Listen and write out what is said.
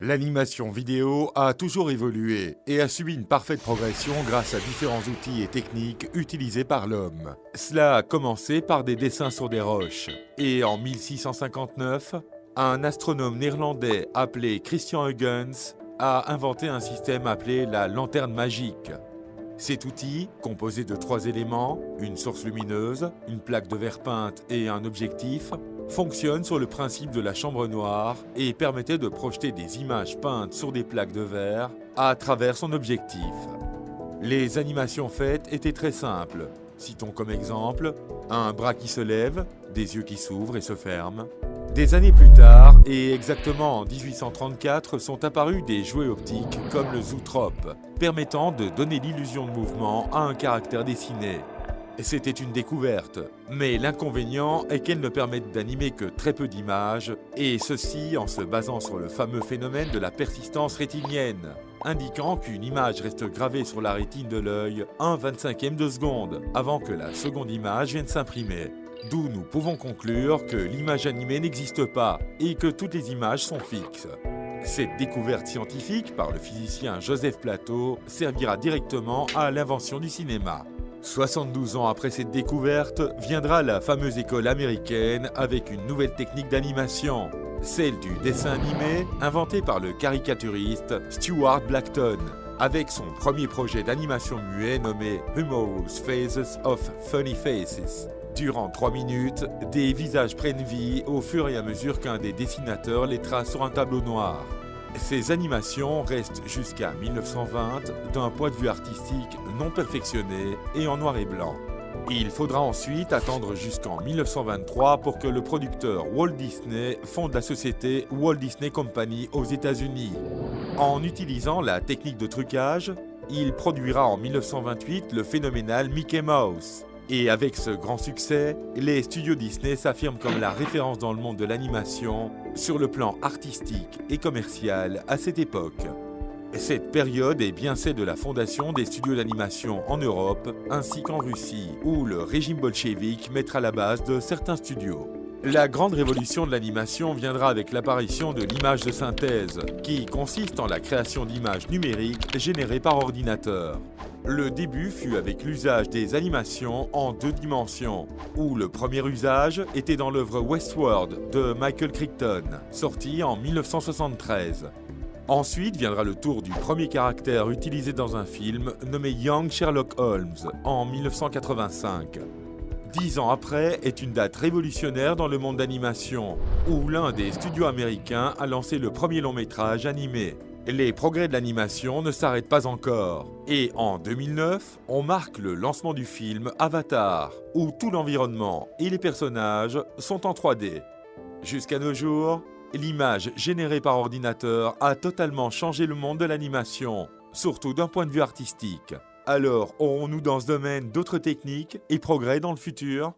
L'animation vidéo a toujours évolué et a subi une parfaite progression grâce à différents outils et techniques utilisés par l'homme. Cela a commencé par des dessins sur des roches. Et en 1659, un astronome néerlandais appelé Christian Huygens a inventé un système appelé la lanterne magique. Cet outil, composé de 3 éléments, une source lumineuse, une plaque de verre peinte et un objectif, fonctionne sur le principe de la chambre noire et permettait de projeter des images peintes sur des plaques de verre à travers son objectif. Les animations faites étaient très simples. Citons comme exemple un bras qui se lève, des yeux qui s'ouvrent et se ferment. Des années plus tard, et exactement en 1834, sont apparus des jouets optiques comme le zootrope, permettant de donner l'illusion de mouvement à un caractère dessiné. C'était une découverte, mais l'inconvénient est qu'elles ne permettent d'animer que très peu d'images, et ceci en se basant sur le fameux phénomène de la persistance rétinienne, indiquant qu'une image reste gravée sur la rétine de l'œil 1/25e de seconde, avant que la seconde image vienne s'imprimer. D'où nous pouvons conclure que l'image animée n'existe pas et que toutes les images sont fixes. Cette découverte scientifique par le physicien Joseph Plateau servira directement à l'invention du cinéma. 72 ans après cette découverte, viendra la fameuse école américaine avec une nouvelle technique d'animation, celle du dessin animé inventé par le caricaturiste Stuart Blackton, avec son premier projet d'animation muet nommé Humorous Faces of Funny Faces. Durant 3 minutes, des visages prennent vie au fur et à mesure qu'un des dessinateurs les trace sur un tableau noir. Ces animations restent jusqu'à 1920 d'un point de vue artistique non perfectionné et en noir et blanc. Il faudra ensuite attendre jusqu'en 1923 pour que le producteur Walt Disney fonde la société Walt Disney Company aux États-Unis. En utilisant la technique de trucage, il produira en 1928 le phénoménal Mickey Mouse. Et avec ce grand succès, les studios Disney s'affirment comme la référence dans le monde de l'animation sur le plan artistique et commercial à cette époque. Cette période est bien celle de la fondation des studios d'animation en Europe ainsi qu'en Russie, où le régime bolchevique mettra la base de certains studios. La grande révolution de l'animation viendra avec l'apparition de l'image de synthèse, qui consiste en la création d'images numériques générées par ordinateur. Le début fut avec l'usage des animations en 2 dimensions, où le premier usage était dans l'œuvre Westworld de Michael Crichton, sortie en 1973. Ensuite viendra le tour du premier caractère utilisé dans un film nommé Young Sherlock Holmes en 1985. 10 ans après est une date révolutionnaire dans le monde d'animation, où l'un des studios américains a lancé le premier long métrage animé. Les progrès de l'animation ne s'arrêtent pas encore. Et en 2009, on marque le lancement du film Avatar, où tout l'environnement et les personnages sont en 3D. Jusqu'à nos jours, l'image générée par ordinateur a totalement changé le monde de l'animation, surtout d'un point de vue artistique. Alors, aurons-nous dans ce domaine d'autres techniques et progrès dans le futur ?